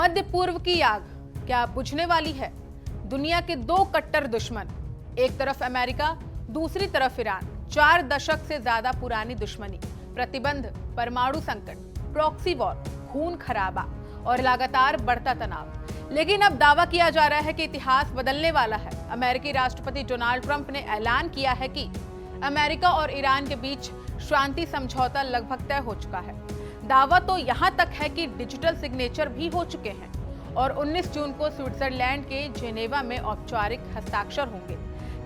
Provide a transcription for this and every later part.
मध्य पूर्व की आग क्या बुझने वाली है? दुनिया के दो कट्टर दुश्मन, एक तरफ अमेरिका, दूसरी तरफ ईरान। 4 दशक से ज्यादा पुरानी दुश्मनी, प्रतिबंध, परमाणु संकट, प्रॉक्सी वॉर, खून खराबा और लगातार बढ़ता तनाव। लेकिन अब दावा किया जा रहा है कि इतिहास बदलने वाला है। अमेरिकी राष्ट्रपति डोनाल्ड ट्रंप ने ऐलान किया है कि अमेरिका और ईरान के बीच शांति समझौता लगभग तय हो चुका है। दावा तो यहां तक है कि डिजिटल सिग्नेचर भी हो चुके हैं और 19 जून को स्विट्जरलैंड के जेनेवा में औपचारिक हस्ताक्षर होंगे।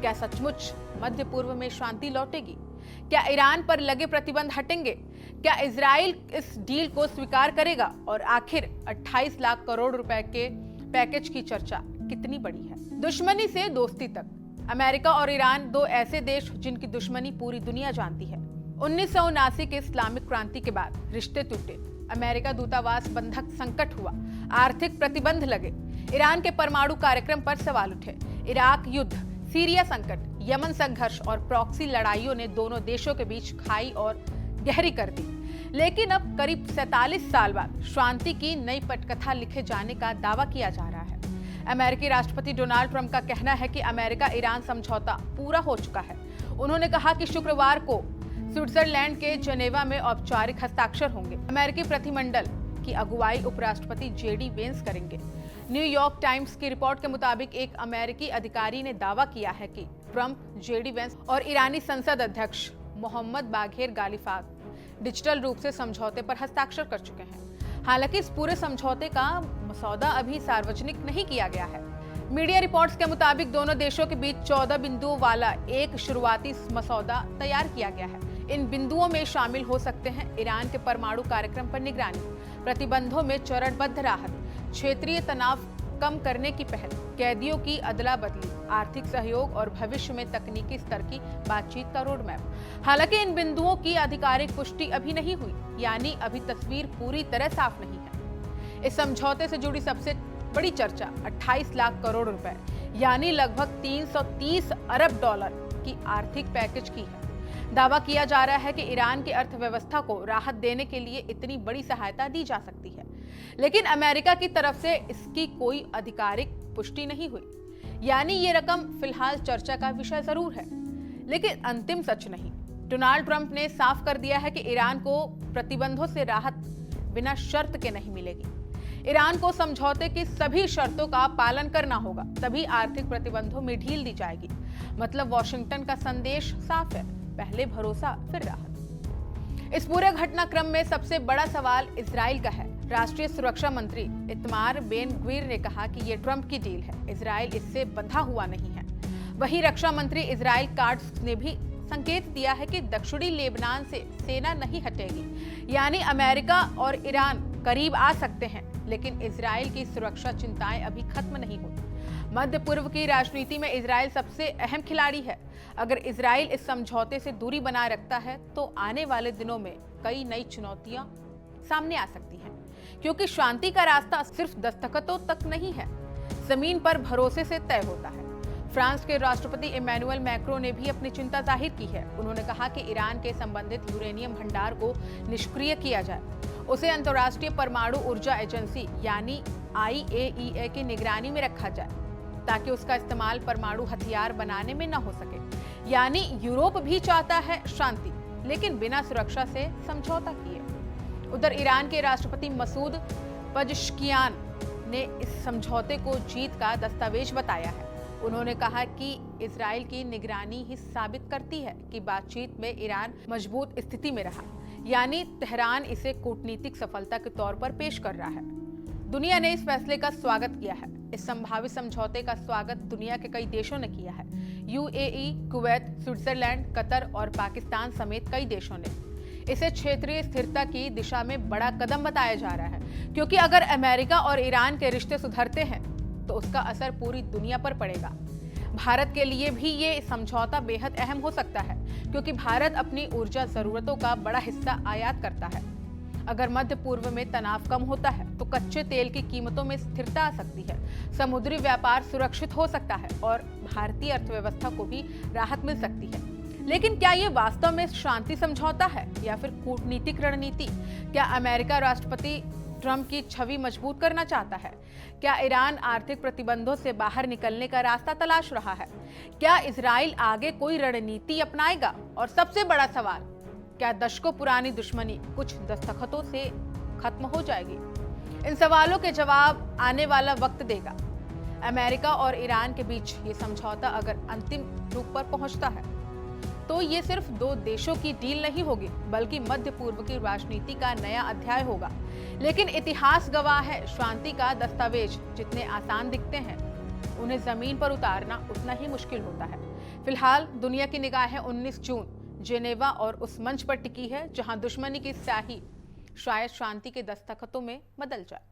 क्या सचमुच मध्य पूर्व में शांति लौटेगी? क्या ईरान पर लगे प्रतिबंध हटेंगे? क्या इजराइल इस डील को स्वीकार करेगा? और आखिर 28 लाख करोड़ रुपए के पैकेज की चर्चा कितनी बड़ी है? दुश्मनी से दोस्ती तक, अमेरिका और ईरान दो ऐसे देश जिनकी दुश्मनी पूरी दुनिया जानती है। 1979 के इस्लामिक क्रांति के बाद रिश्ते टूटे, अमेरिका दूतावास बंधक संकट हुआ, आर्थिक प्रतिबंध लगे, ईरान के परमाणु कार्यक्रम पर सवाल उठे, इराक युद्ध, सीरिया संकट, यमन संघर्ष और प्रॉक्सी लड़ाइयों ने दोनों देशों के बीच खाई और गहरी कर दी। लेकिन अब करीब 47 साल बाद शांति की नई पटकथा लिखे जाने का दावा किया जा रहा है। अमेरिकी राष्ट्रपति डोनाल्ड ट्रंप का कहना है कि अमेरिका ईरान समझौता पूरा हो चुका है। उन्होंने कहा कि शुक्रवार को स्विट्जरलैंड के जेनेवा में औपचारिक हस्ताक्षर होंगे। अमेरिकी प्रतिनिधिमंडल की अगुवाई उपराष्ट्रपति जेडी वेंस करेंगे। न्यूयॉर्क टाइम्स की रिपोर्ट के मुताबिक एक अमेरिकी अधिकारी ने दावा किया है कि ट्रंप, जेडी वेंस और ईरानी संसद अध्यक्ष मोहम्मद बाघेर गालिफाग डिजिटल रूप से समझौते पर हस्ताक्षर कर चुके हैं। हालांकि इस पूरे समझौते का मसौदा अभी सार्वजनिक नहीं किया गया है। मीडिया रिपोर्ट्स के मुताबिक दोनों देशों के बीच 14 बिंदुओं वाला एक शुरुआती मसौदा तैयार किया गया है। इन बिंदुओं में शामिल हो सकते हैं ईरान के परमाणु कार्यक्रम पर निगरानी, प्रतिबंधों में चरणबद्ध राहत, क्षेत्रीय तनाव कम करने की पहल, कैदियों की अदला बदली, आर्थिक सहयोग और भविष्य में तकनीकी स्तर की बातचीत का रोड मैप। हालांकि इन बिंदुओं की आधिकारिक पुष्टि अभी नहीं हुई, यानी अभी तस्वीर पूरी तरह साफ नहीं है। इस समझौते से जुड़ी सबसे बड़ी चर्चा 28 लाख करोड़ रुपए यानी लगभग 330 अरब डॉलर की आर्थिक पैकेज की है। दावा किया जा रहा है कि ईरान की अर्थव्यवस्था को राहत देने के लिए इतनी बड़ी सहायता दी जा सकती है, लेकिन अमेरिका की तरफ से इसकी कोई आधिकारिक पुष्टि नहीं हुई। यानी ये रकम फिलहाल चर्चा का विषय जरूर है, लेकिन अंतिम सच नहीं। डोनाल्ड ट्रंप ने साफ कर दिया है कि ईरान को प्रतिबंधों से राहत बिना शर्त के नहीं मिलेगी। ईरान को समझौते की सभी शर्तों का पालन करना होगा, तभी आर्थिक प्रतिबंधों में ढील दी जाएगी। मतलब वॉशिंगटन का संदेश साफ है, पहले भरोसा फिर राहत। इस पूरे घटनाक्रम में सबसे बड़ा सवाल इजराइल का है। राष्ट्रीय सुरक्षा मंत्री इतमार बेन ग्वीर ने कहा कि ये ट्रंप की डील है, इजराइल इससे बंधा हुआ नहीं है। वहीं रक्षा मंत्री इजराइल काट्स ने भी संकेत दिया है कि दक्षिणी लेबनान से सेना नहीं हटेगी, यानी अमेरिका और ईरान करीब आ सकते हैं, लेकिन इजराइल की सुरक्षा चिंताएं अभी खत्म नहीं हुई। मध्य पूर्व की राजनीति में इजराइल सबसे अहम खिलाड़ी है। अगर इजराइल इस समझौते से दूरी बनाए रखता है तो आने वाले दिनों में कई नई चुनौतियां सामने आ सकती हैं, क्योंकि शांति का रास्ता सिर्फ दस्तखतों तक नहीं है, जमीन पर भरोसे से तय होता है। फ्रांस के राष्ट्रपति इमैनुअल मैक्रों ने भी अपनी चिंता जाहिर की है। उन्होंने कहा कि ईरान के संबंधित यूरेनियम भंडार को निष्क्रिय किया जाए, उसे अंतर्राष्ट्रीय परमाणु ऊर्जा एजेंसी यानी IAEA की निगरानी में रखा जाए, ताकि उसका इस्तेमाल परमाणु हथियार बनाने में न हो सके। यानी यूरोप भी चाहता है शांति, लेकिन बिना सुरक्षा से समझौता किए। उधर ईरान के राष्ट्रपति मसूद पज़ेश्कियान ने इस समझौते को जीत का दस्तावेज बताया है। उन्होंने कहा कि इजराइल की निगरानी ही साबित करती है कि बातचीत में ईरान मजबूत स्थिति में रहा, यानी तेहरान इसे कूटनीतिक सफलता के तौर पर पेश कर रहा है। दुनिया ने इस फैसले का स्वागत किया है। इस संभावित समझौते का स्वागत दुनिया के कई देशों ने किया है। UAE, कुवैत, स्विट्जरलैंड, कतर और पाकिस्तान समेत कई देशों ने इसे क्षेत्रीय स्थिरता की दिशा में बड़ा कदम बताया जा रहा है, क्योंकि अगर अमेरिका और ईरान के रिश्ते सुधरते हैं तो उसका असर पूरी दुनिया पर पड़ेगा। भारत के लिए भी ये समझौता बेहद अहम हो सकता है, क्योंकि भारत अपनी ऊर्जा जरूरतों का बड़ा हिस्सा आयात करता है। अगर मध्य पूर्व में तनाव कम होता है तो कच्चे तेल की कीमतों में स्थिरता आ सकती है, समुद्री व्यापार सुरक्षित हो सकता है और भारतीय अर्थव्यवस्था को भी राहत मिल सकती है। लेकिन क्या ये वास्तव में शांति समझौता है या फिर कूटनीतिक रणनीति? क्या अमेरिका राष्ट्रपति ट्रंप की छवि मजबूत करना चाहता है? क्या ईरान आर्थिक प्रतिबंधों से बाहर निकलने का रास्ता तलाश रहा है? क्या इजराइल आगे कोई रणनीति अपनाएगा? और सबसे बड़ा सवाल, क्या दशकों पुरानी दुश्मनी कुछ दस्तखतों से खत्म हो जाएगी? इन सवालों के जवाब आने वाला वक्त देगा। अमेरिका और ईरान के बीच ये समझौता अगर अंतिम रूप पर पहुंचता है तो ये सिर्फ दो देशों की डील नहीं होगी, बल्कि मध्य पूर्व की राजनीति का नया अध्याय होगा। लेकिन इतिहास गवाह है, शांति का दस्तावेज जितने आसान दिखते हैं, उन्हें जमीन पर उतारना उतना ही मुश्किल होता है। फिलहाल दुनिया की निगाहें 19 जून जेनेवा और उस मंच पर टिकी है जहां दुश्मनी की स्याही शायद शांति के दस्तखतों में बदल जाए।